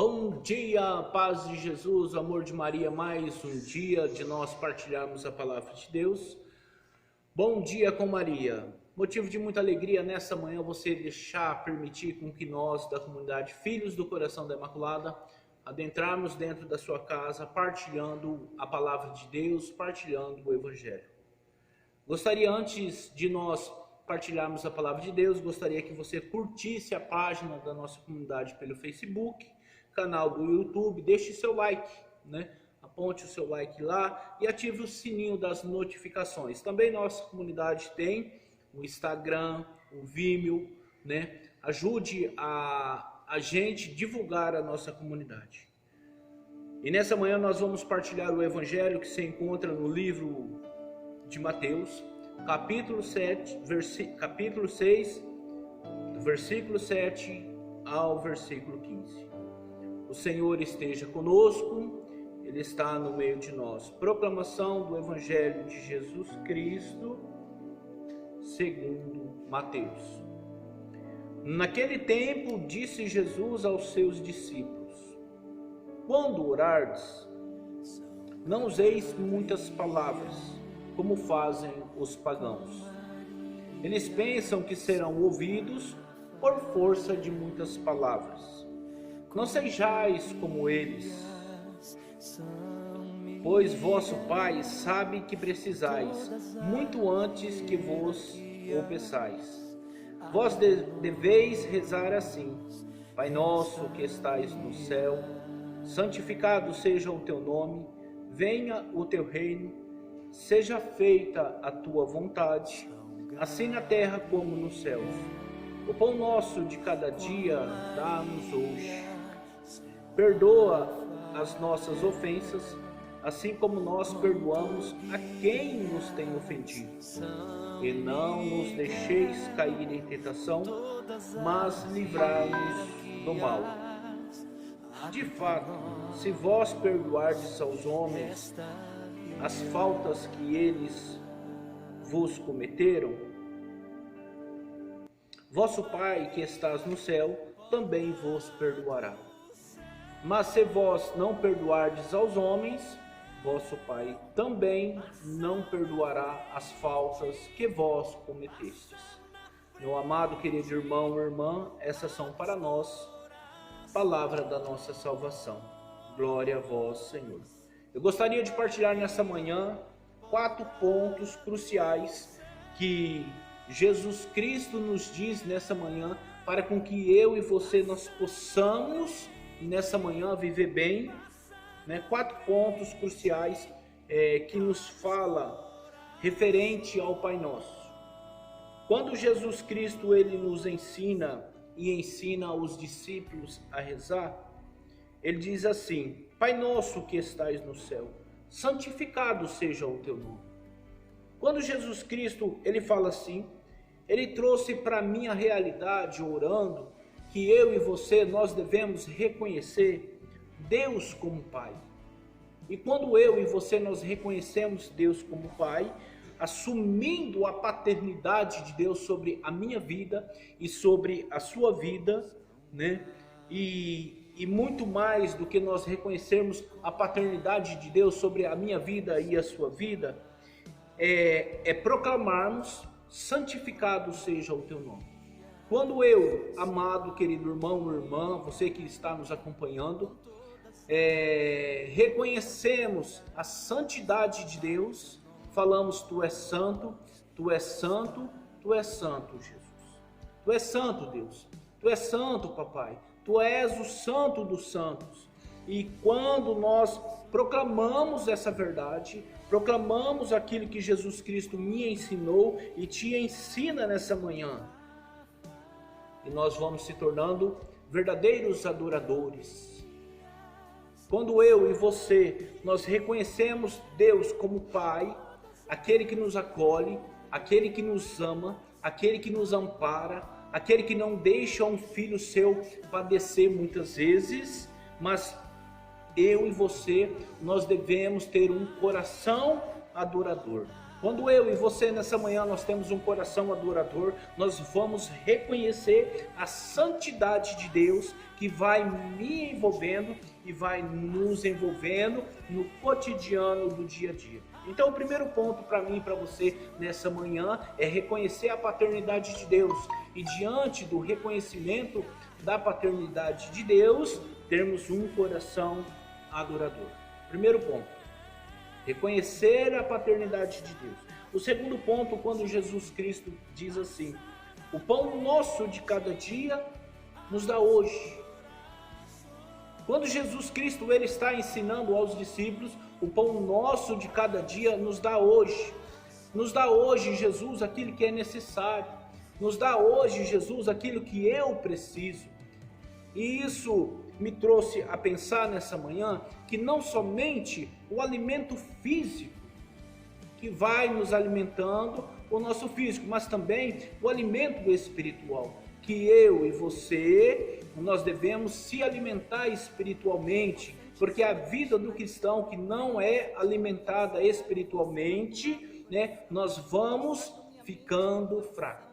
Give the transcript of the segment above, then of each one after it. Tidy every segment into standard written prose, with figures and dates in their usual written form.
Bom dia, paz de Jesus, amor de Maria, mais um dia de nós partilharmos a palavra de Deus. Bom dia com Maria. Motivo de muita alegria nessa manhã você permitir com que nós da comunidade Filhos do Coração da Imaculada adentrarmos dentro da sua casa, partilhando a palavra de Deus, partilhando o Evangelho. Gostaria, antes de nós partilharmos a palavra de Deus, gostaria que você curtisse a página da nossa comunidade pelo Facebook, canal do YouTube, deixe seu like, aponte o seu like lá e ative o sininho das notificações. Também nossa comunidade tem o Instagram, o Vimeo, Ajude a gente divulgar a nossa comunidade. E nessa manhã nós vamos partilhar o Evangelho que se encontra no livro de Mateus, capítulo 6, do versículo 7 ao versículo 15. O Senhor esteja conosco, Ele está no meio de nós. Proclamação do Evangelho de Jesus Cristo, segundo Mateus. Naquele tempo, disse Jesus aos seus discípulos: quando orardes, não useis muitas palavras, como fazem os pagãos. Eles pensam que serão ouvidos por força de muitas palavras. Não sejais como eles, pois vosso Pai sabe que precisais, muito antes que vos o peçais. Vós deveis rezar assim: Pai nosso que estais no céu, santificado seja o teu nome, venha o teu reino, seja feita a tua vontade, assim na terra como nos céus. O pão nosso de cada dia dá-nos hoje. Perdoa as nossas ofensas, assim como nós perdoamos a quem nos tem ofendido. E não nos deixeis cair em tentação, mas livrai-nos do mal. De fato, se vós perdoardes aos homens as faltas que eles vos cometeram, vosso Pai que estás no céu também vos perdoará. Mas se vós não perdoardes aos homens, vosso Pai também não perdoará as faltas que vós cometestes. Meu amado, querido irmão ou irmã, essas são para nós palavra da nossa salvação. Glória a vós, Senhor. Eu gostaria de partilhar nessa manhã 4 pontos cruciais que Jesus Cristo nos diz nessa manhã para com que eu e você nós possamos nessa manhã viver bem. 4 pontos cruciais que nos fala referente ao Pai Nosso. Quando Jesus Cristo ele nos ensina e ensina os discípulos a rezar, ele diz assim: Pai nosso que estais no céu, santificado seja o teu nome. Quando Jesus Cristo ele fala assim, ele trouxe para a minha realidade orando que eu e você nós devemos reconhecer Deus como Pai. E quando eu e você nós reconhecemos Deus como Pai, assumindo a paternidade de Deus sobre a minha vida e sobre a sua vida, E muito mais do que nós reconhecermos a paternidade de Deus sobre a minha vida e a sua vida, é proclamarmos: santificado seja o teu nome. Quando eu, amado, querido irmão ou irmã, você que está nos acompanhando, reconhecemos a santidade de Deus, falamos: Tu és santo, Tu és santo, Tu és santo, Jesus. Tu és santo, Deus. Tu és santo, Papai. Tu és o santo dos santos. E quando nós proclamamos essa verdade, proclamamos aquilo que Jesus Cristo me ensinou e te ensina nessa manhã, e nós vamos se tornando verdadeiros adoradores. Quando eu e você, nós reconhecemos Deus como Pai, aquele que nos acolhe, aquele que nos ama, aquele que nos ampara, aquele que não deixa um filho seu padecer muitas vezes, mas eu e você, nós devemos ter um coração adorador. Quando eu e você nessa manhã nós temos um coração adorador, nós vamos reconhecer a santidade de Deus que vai me envolvendo e vai nos envolvendo no cotidiano do dia a dia. Então o primeiro ponto para mim e para você nessa manhã é reconhecer a paternidade de Deus. E diante do reconhecimento da paternidade de Deus, termos um coração adorador. Primeiro ponto, reconhecer a paternidade de Deus. O segundo ponto, quando Jesus Cristo diz assim: o pão nosso de cada dia nos dá hoje. Quando Jesus Cristo ele está ensinando aos discípulos, o pão nosso de cada dia nos dá hoje. Nos dá hoje, Jesus, aquilo que é necessário. Nos dá hoje, Jesus, aquilo que eu preciso. E isso me trouxe a pensar nessa manhã que não somente o alimento físico que vai nos alimentando o nosso físico, mas também o alimento espiritual, que eu e você, nós devemos se alimentar espiritualmente, porque a vida do cristão que não é alimentada espiritualmente, nós vamos ficando fracos.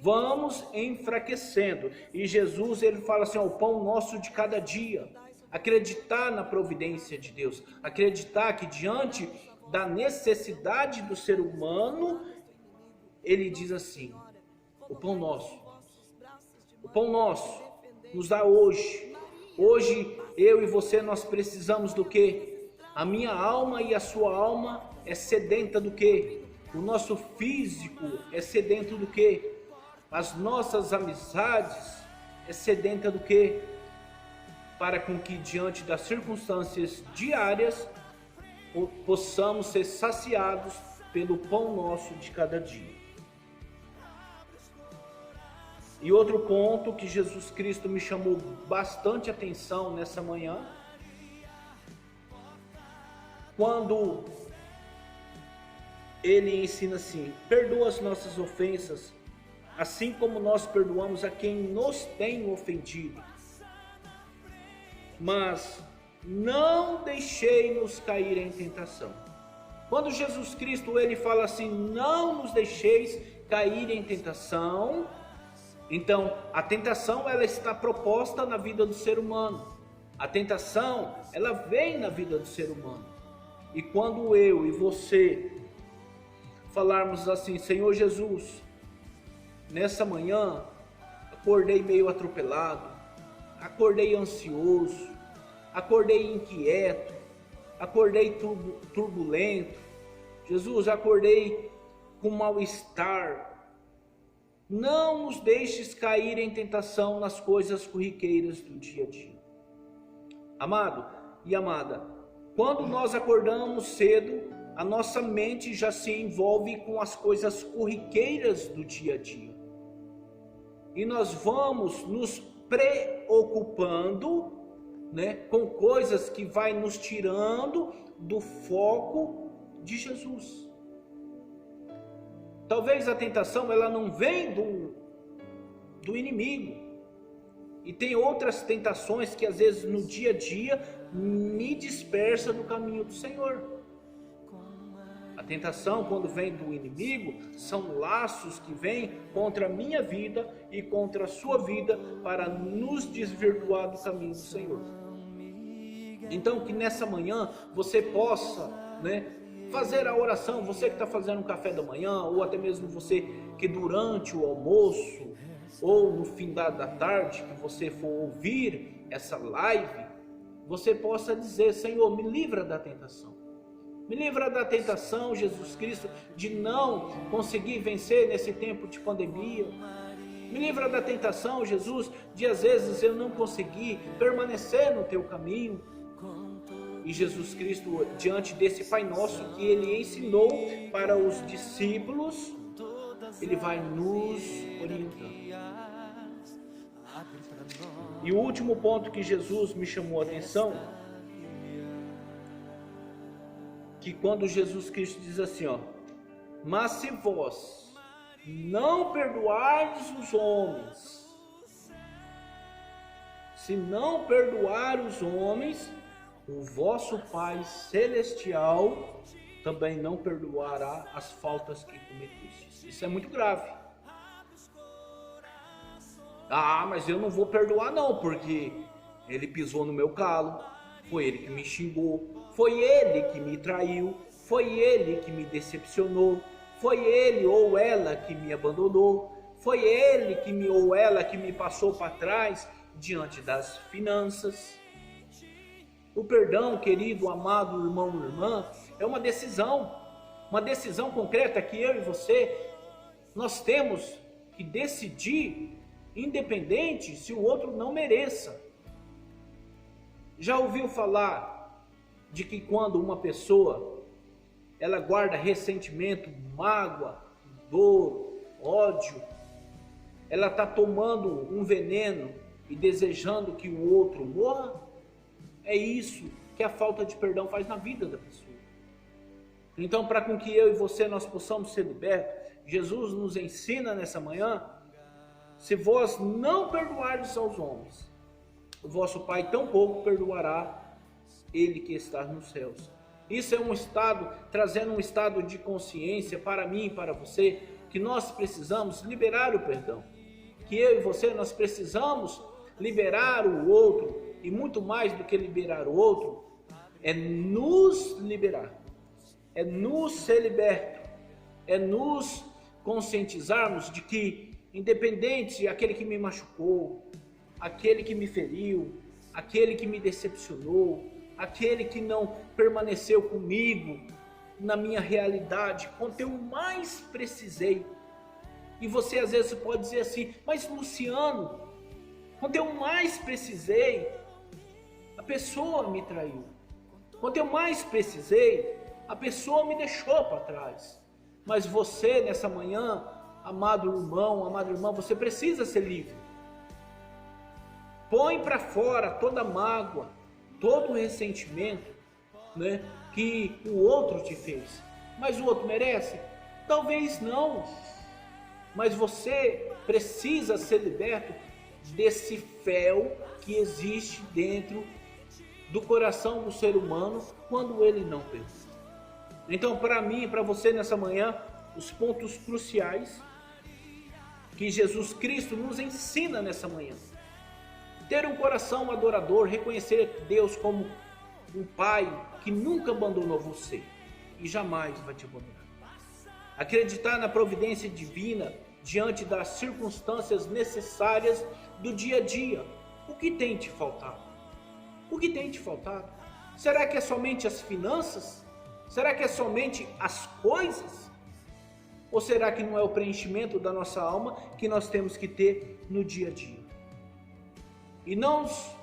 Vamos enfraquecendo. E Jesus ele fala assim: o pão nosso de cada dia. Acreditar na providência de Deus. Acreditar que diante da necessidade do ser humano, ele diz assim: o pão nosso nos dá hoje. Hoje eu e você nós precisamos do quê? A minha alma e a sua alma é sedenta do quê? O nosso físico é sedento do quê? As nossas amizades é sedenta do quê? Para com que diante das circunstâncias diárias possamos ser saciados pelo pão nosso de cada dia. E outro ponto que Jesus Cristo me chamou bastante atenção nessa manhã, quando ele ensina assim: perdoa as nossas ofensas, assim como nós perdoamos a quem nos tem ofendido. Mas não deixei-nos cair em tentação. Quando Jesus Cristo ele fala assim: não nos deixeis cair em tentação, então a tentação ela está proposta na vida do ser humano. A tentação ela vem na vida do ser humano. E quando eu e você falarmos assim: Senhor Jesus, nessa manhã acordei meio atropelado, acordei ansioso, acordei inquieto, acordei turbulento, Jesus, acordei com mal-estar. Não nos deixes cair em tentação nas coisas corriqueiras do dia a dia. Amado e amada, quando nós acordamos cedo, a nossa mente já se envolve com as coisas corriqueiras do dia a dia. E nós vamos nos preocupando, com coisas que vai nos tirando do foco de Jesus. Talvez a tentação ela não vem do inimigo. E tem outras tentações que às vezes no dia a dia me dispersa do caminho do Senhor. A tentação, quando vem do inimigo, são laços que vêm contra a minha vida e contra a sua vida para nos desvirtuar do caminho do Senhor. Então que nessa manhã você possa, fazer a oração, você que está fazendo um café da manhã, ou até mesmo você que durante o almoço, ou no fim da tarde, que você for ouvir essa live, você possa dizer: Senhor, me livra da tentação. Me livra da tentação, Jesus Cristo, de não conseguir vencer nesse tempo de pandemia. Me livra da tentação, Jesus, de às vezes eu não conseguir permanecer no teu caminho. E Jesus Cristo, diante desse Pai Nosso que Ele ensinou para os discípulos, Ele vai nos orientando. E o último ponto que Jesus me chamou a atenção, que quando Jesus Cristo diz assim, mas se vós não perdoardes os homens, se não perdoar os homens, o vosso Pai Celestial também não perdoará as faltas que cometestes. Isso é muito grave. Ah, mas eu não vou perdoar não, porque ele pisou no meu calo, foi ele que me xingou, foi ele que me traiu, foi ele que me decepcionou, foi ele ou ela que me abandonou, foi ele que me ou ela que me passou para trás diante das finanças. O perdão, querido, amado irmão e irmã, é uma decisão concreta que eu e você, nós temos que decidir, independente se o outro não mereça. Já ouviu falar de que quando uma pessoa, ela guarda ressentimento, mágoa, dor, ódio, ela está tomando um veneno e desejando que o outro morra? É isso que a falta de perdão faz na vida da pessoa. Então, para com que eu e você nós possamos ser libertos, Jesus nos ensina nessa manhã: se vós não perdoardes aos homens, o vosso Pai tampouco perdoará ele que está nos céus. Isso é um estado, trazendo um estado de consciência para mim e para você, que nós precisamos liberar o perdão. Que eu e você, nós precisamos liberar o outro, e muito mais do que liberar o outro, é nos liberar, é nos ser liberto, é nos conscientizarmos de que, independente aquele que me machucou, aquele que me feriu, aquele que me decepcionou, aquele que não permaneceu comigo na minha realidade, quando eu mais precisei. E você às vezes pode dizer assim: mas Luciano, quando eu mais precisei, a pessoa me traiu. Quando eu mais precisei, a pessoa me deixou para trás. Mas você nessa manhã, amado irmão, amada irmã, você precisa ser livre. Põe para fora toda mágoa, todo ressentimento, né, que o outro te fez. Mas o outro merece? Talvez não. Mas você precisa ser liberto desse fel que existe dentro do coração do ser humano quando ele não perdoa. Então, para mim e para você nessa manhã, os pontos cruciais que Jesus Cristo nos ensina nessa manhã: ter um coração adorador, reconhecer Deus como um Pai que nunca abandonou você e jamais vai te abandonar. Acreditar na providência divina diante das circunstâncias necessárias do dia a dia. O que tem te faltado? O que tem te faltado? Será que é somente as finanças? Será que é somente as coisas? Ou será que não é o preenchimento da nossa alma que nós temos que ter no dia a dia? E nos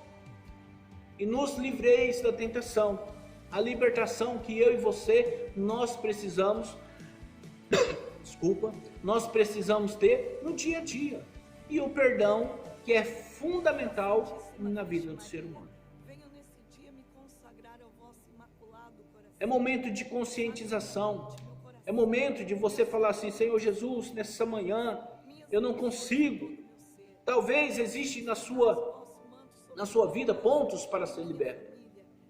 livreis da tentação, a libertação que eu e você, nós precisamos, nós precisamos ter no dia a dia. E o perdão, que é fundamental na vida do ser humano. É momento de conscientização. É momento de você falar assim: Senhor Jesus, nessa manhã eu não consigo. Talvez existe na sua vida pontos para ser liberto.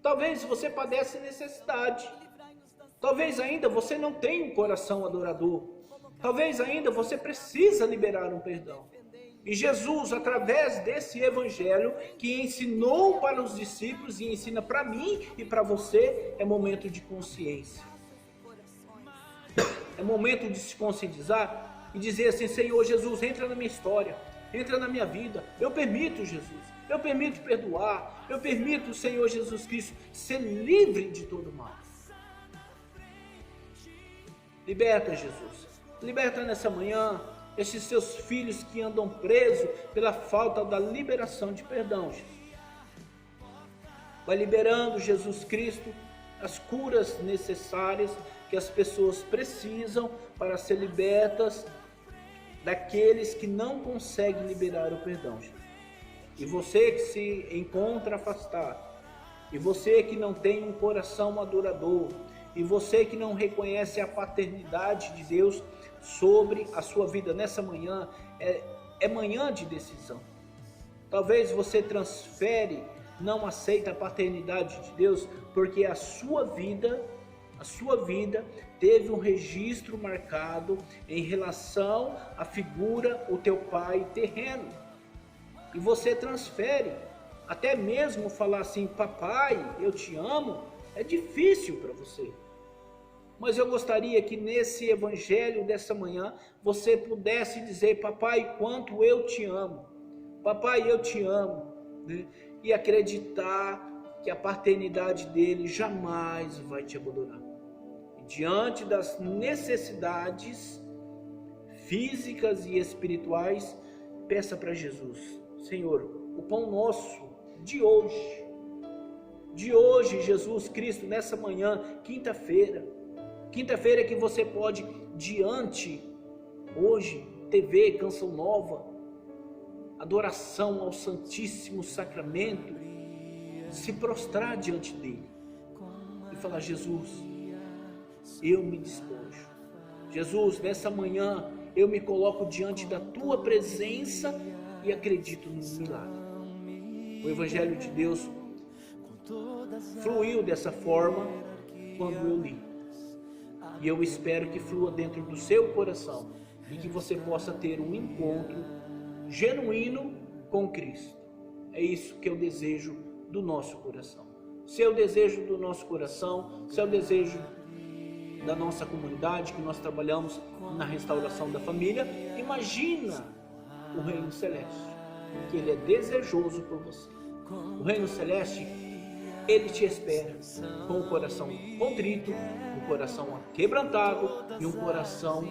Talvez você padece necessidade. Talvez ainda você não tenha um coração adorador. Talvez ainda você precisa liberar um perdão. E Jesus, através desse evangelho que ensinou para os discípulos e ensina para mim e para você, é momento de consciência. É momento de se conscientizar e dizer assim: Senhor Jesus, entra na minha história, entra na minha vida. Eu permito, Jesus, eu permito perdoar, eu permito, Senhor Jesus Cristo, ser livre de todo mal. Liberta, Jesus, liberta nessa manhã esses seus filhos que andam presos pela falta da liberação de perdão, Jesus. Vai liberando, Jesus Cristo, as curas necessárias que as pessoas precisam para ser libertas daqueles que não conseguem liberar o perdão, Jesus. E você que se encontra afastado, e você que não tem um coração adorador, e você que não reconhece a paternidade de Deus sobre a sua vida nessa manhã, é manhã de decisão. Talvez você transfere, não aceita a paternidade de Deus, porque a sua vida, A sua vida teve um registro marcado em relação à figura, o teu pai terreno. E você transfere. Até mesmo falar assim, papai, eu te amo, é difícil para você. Mas eu gostaria que nesse evangelho dessa manhã, você pudesse dizer, papai, quanto eu te amo. Papai, eu te amo. Né? E acreditar que a paternidade dele jamais vai te abandonar. E diante das necessidades físicas e espirituais, peça para Jesus, Senhor, o pão nosso de hoje, Jesus Cristo, nessa manhã, quinta-feira que você pode, diante, hoje, TV, Canção Nova, adoração ao Santíssimo Sacramento, se prostrar diante dele e falar, Jesus, eu me despojo. Jesus, nessa manhã, eu me coloco diante da tua presença e acredito no milagre. O Evangelho de Deus fluiu dessa forma quando eu li. E eu espero que flua dentro do seu coração e que você possa ter um encontro genuíno com Cristo. É isso que eu desejo do nosso coração. Se é o desejo do nosso coração, se é o desejo da nossa comunidade, que nós trabalhamos na restauração da família, imagina o Reino Celeste, que Ele é desejoso por você. O Reino Celeste, Ele te espera com o coração contrito, um coração quebrantado e um coração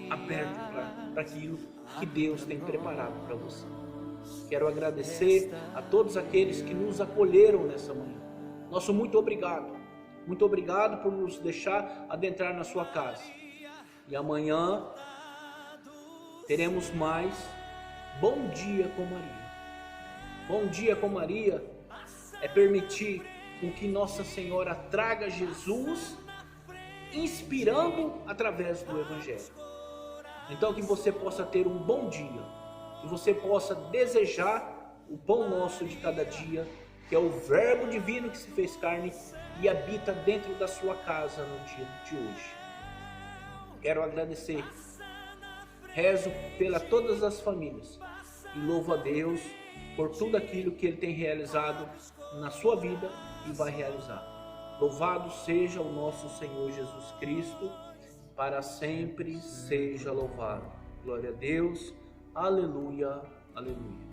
aberto para aquilo que Deus tem preparado para você. Quero agradecer a todos aqueles que nos acolheram nessa manhã. Nosso muito obrigado. Muito obrigado por nos deixar adentrar na sua casa. E amanhã teremos mais Bom Dia com Maria. Bom Dia com Maria é permitir com que Nossa Senhora traga Jesus, inspirando através do Evangelho. Então que você possa ter um bom dia, que você possa desejar o pão nosso de cada dia, que é o Verbo divino que se fez carne e habita dentro da sua casa no dia de hoje. Quero agradecer, rezo pela todas as famílias e louvo a Deus por tudo aquilo que Ele tem realizado na sua vida e vai realizar. Louvado seja o nosso Senhor Jesus Cristo, para sempre seja louvado. Glória a Deus, aleluia, aleluia.